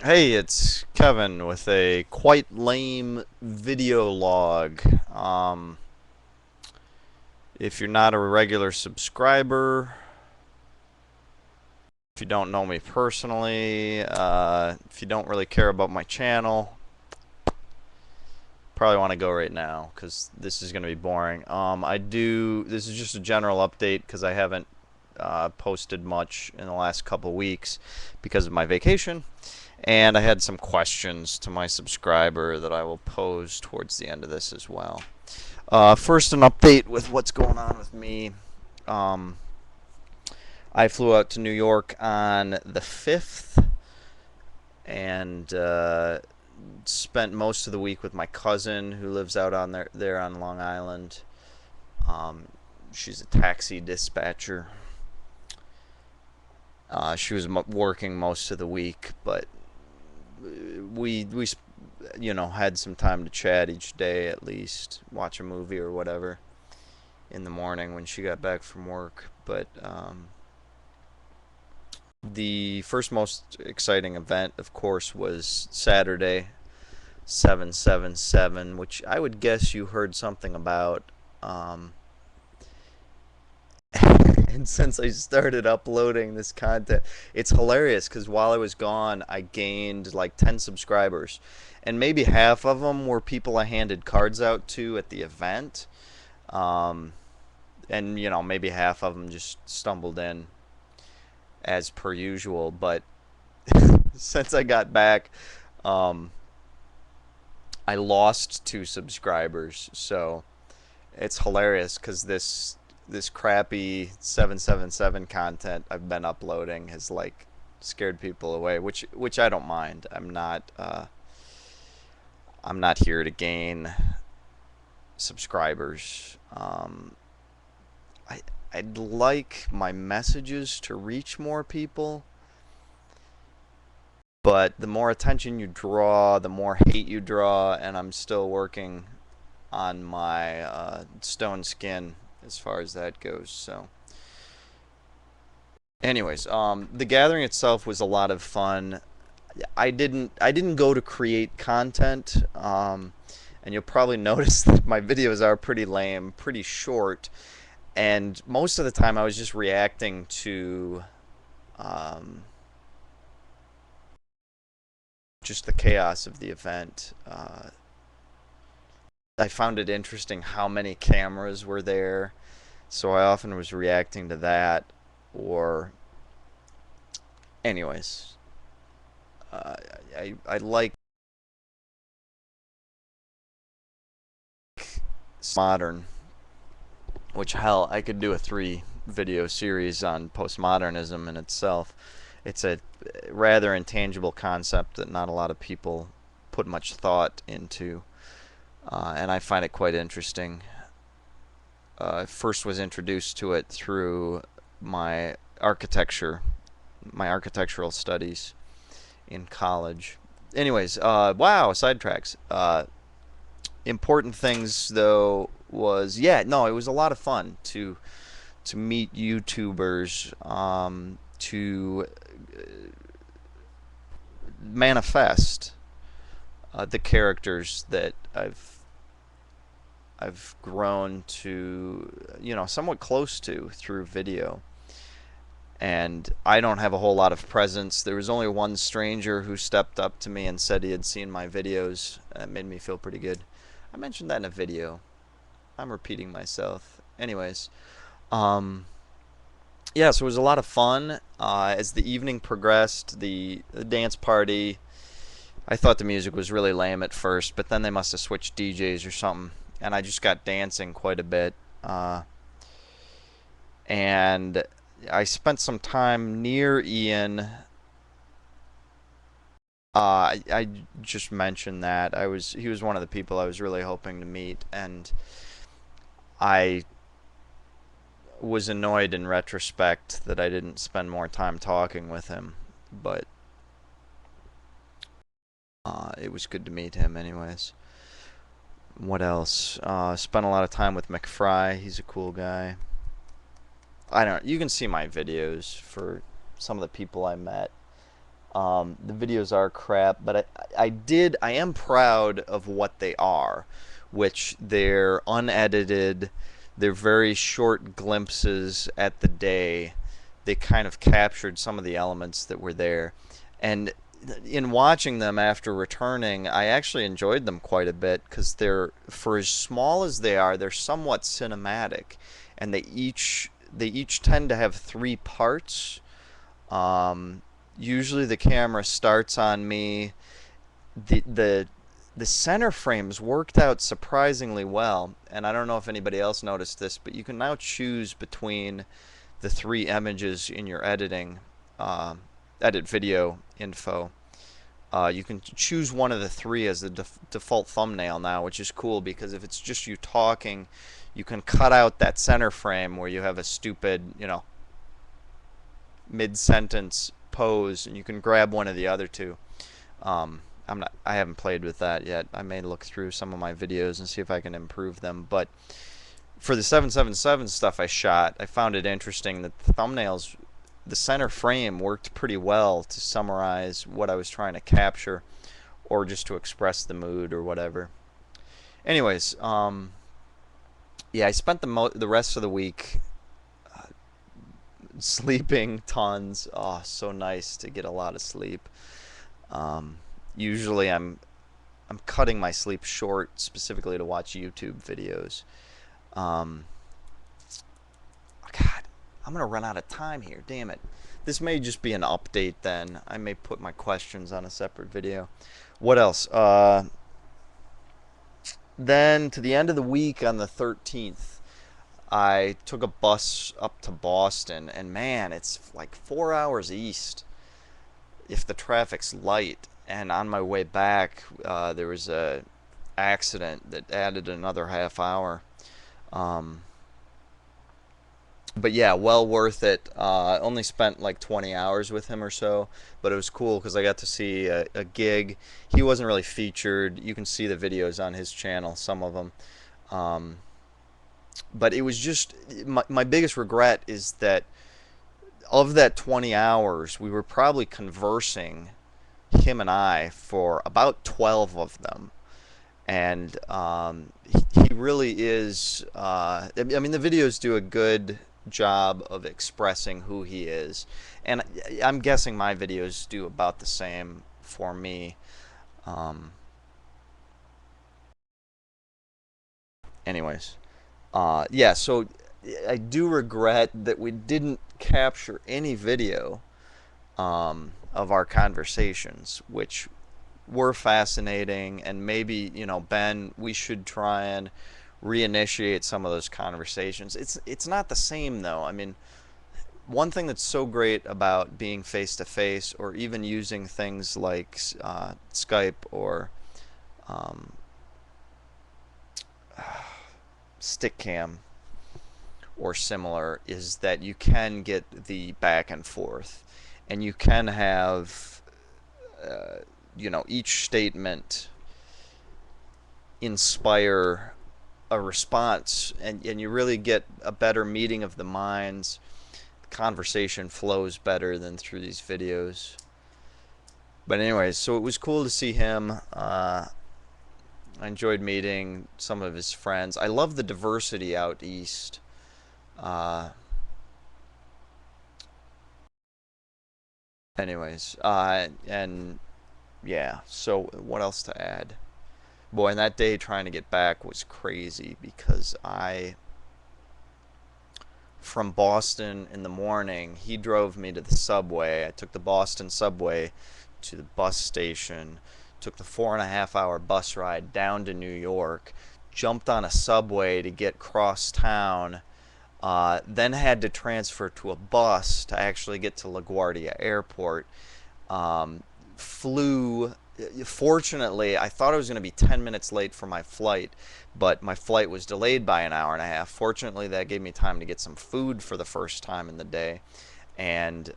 Hey, it's Kevin with a quite lame video log. If you're not a regular subscriber, if you don't know me personally, if you don't really care about my channel, probably want to go right now because this is going to be boring. This is just a general update because I haven't posted much in the last couple weeks because of my vacation. And I had some questions to my subscriber that I will pose towards the end of this as well. First, an update with what's going on with me. Um, I flew out to New York on the 5th and spent most of the week with my cousin who lives out on there on Long Island. Um, she's a taxi dispatcher. She was working most of the week, but we had some time to chat each day, at least watch a movie or whatever in the morning when she got back from work. But the first most exciting event, of course, was Saturday, 777, which I would guess you heard something about. Um, and since I started uploading this content, it's hilarious because while I was gone, I gained like 10 subscribers. And maybe half of them were people I handed cards out to at the event. Um, and, maybe half of them just stumbled in as per usual. But since I got back, um, I lost 2 subscribers. So it's hilarious because this crappy 777 content I've been uploading has like scared people away, which I don't mind. I'm not here to gain subscribers. I I'd like my messages to reach more people, but the more attention you draw, the more hate you draw, and I'm still working on my stone skin as far as that goes. So, anyways, the gathering itself was a lot of fun. I didn't go to create content, and you'll probably notice that my videos are pretty lame, pretty short, and most of the time I was just reacting to um, just the chaos of the event. I found it interesting how many cameras were there, so I often was reacting to that. Or, anyways, uh, I like modern, which hell, I could do a 3 video series on postmodernism in itself. It's a rather intangible concept that not a lot of people put much thought into, and I find it quite interesting. I first was introduced to it through my architecture, my architectural studies in college. Anyways, wow, sidetracks. Important things though was, yeah, no, it was a lot of fun to meet YouTubers, to manifest the characters that I've grown to, somewhat close to through video. And I don't have a whole lot of presence. There was only one stranger who stepped up to me and said he had seen my videos. That made me feel pretty good. I mentioned that in a video. I'm repeating myself. Anyways, um, yeah, so it was a lot of fun. As the evening progressed, the dance party, I thought the music was really lame at first, but then they must have switched DJs or something, and I just got dancing quite a bit. And I spent some time near Ian. I just mentioned that he was one of the people I was really hoping to meet, and I was annoyed in retrospect that I didn't spend more time talking with him, but it was good to meet him anyways. What else? Spent a lot of time with McFry. He's a cool guy. I don't. You can see my videos for some of the people I met. The videos are crap, but I am proud of what they are, which they're unedited, they're very short glimpses at the day. They kind of captured some of the elements that were there. And in watching them after returning, I actually enjoyed them quite a bit because they're, for as small as they are, they're somewhat cinematic, and they each tend to have three parts. Um, Usually the camera starts on me. The center frames worked out surprisingly well, and I don't know if anybody else noticed this, but you can now choose between the three images in your uh, edit video info. You can choose one of the three as the default thumbnail now, which is cool because if it's just you talking, you can cut out that center frame where you have a stupid, mid-sentence pose, and you can grab one of the other two. I haven't played with that yet. I may look through some of my videos and see if I can improve them. But for the 777 stuff I shot, I found it interesting that the thumbnails, the center frame worked pretty well to summarize what I was trying to capture, or just to express the mood or whatever. Anyways, yeah, I spent the rest of the week sleeping tons. Oh, so nice to get a lot of sleep. Um, Usually I'm cutting my sleep short specifically to watch YouTube videos. Um, God, I'm gonna run out of time here. Damn it. This may just be an update then. I may put my questions on a separate video. What else? Then to the end of the week on the 13th, I took a bus up to Boston, and man, it's like 4 hours east if the traffic's light. And on my way back, there was a accident that added another half hour. Um, but yeah, well worth it. Only spent like 20 hours with him or so, but it was cool because I got to see a gig. He wasn't really featured. You can see the videos on his channel, some of them. Um, but it was just my biggest regret is that of that 20 hours, we were probably conversing, him and I, for about 12 of them. And he really is. I mean, the videos do a good job of expressing who he is, and I'm guessing my videos do about the same for me. Um, Anyways, yeah. So I do regret that we didn't capture any video of our conversations, which were fascinating, and maybe, Ben, we should try and reinitiate some of those conversations. It's not the same though. I mean, one thing that's so great about being face to face, or even using things like Skype or um, Stickcam or similar, is that you can get the back and forth, and you can have each statement inspire a response, and you really get a better meeting of the minds. Conversation flows better than through these videos. But anyways, so it was cool to see him. I enjoyed meeting some of his friends. I love the diversity out east. Uh, and yeah, so what else to add? Boy, and that day trying to get back was crazy because from Boston in the morning, he drove me to the subway. I took the Boston subway to the bus station, took the 4.5 hour bus ride down to New York, jumped on a subway to get cross town, then had to transfer to a bus to actually get to LaGuardia Airport. Flew. Fortunately, I thought I was going to be 10 minutes late for my flight, but my flight was delayed by an hour and a half. Fortunately, that gave me time to get some food for the first time in the day, and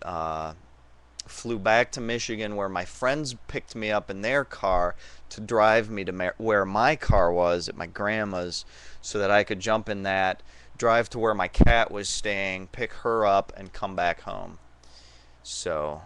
flew back to Michigan, where my friends picked me up in their car to drive me to where my car was at my grandma's, so that I could jump in that, drive to where my cat was staying, pick her up, and come back home. So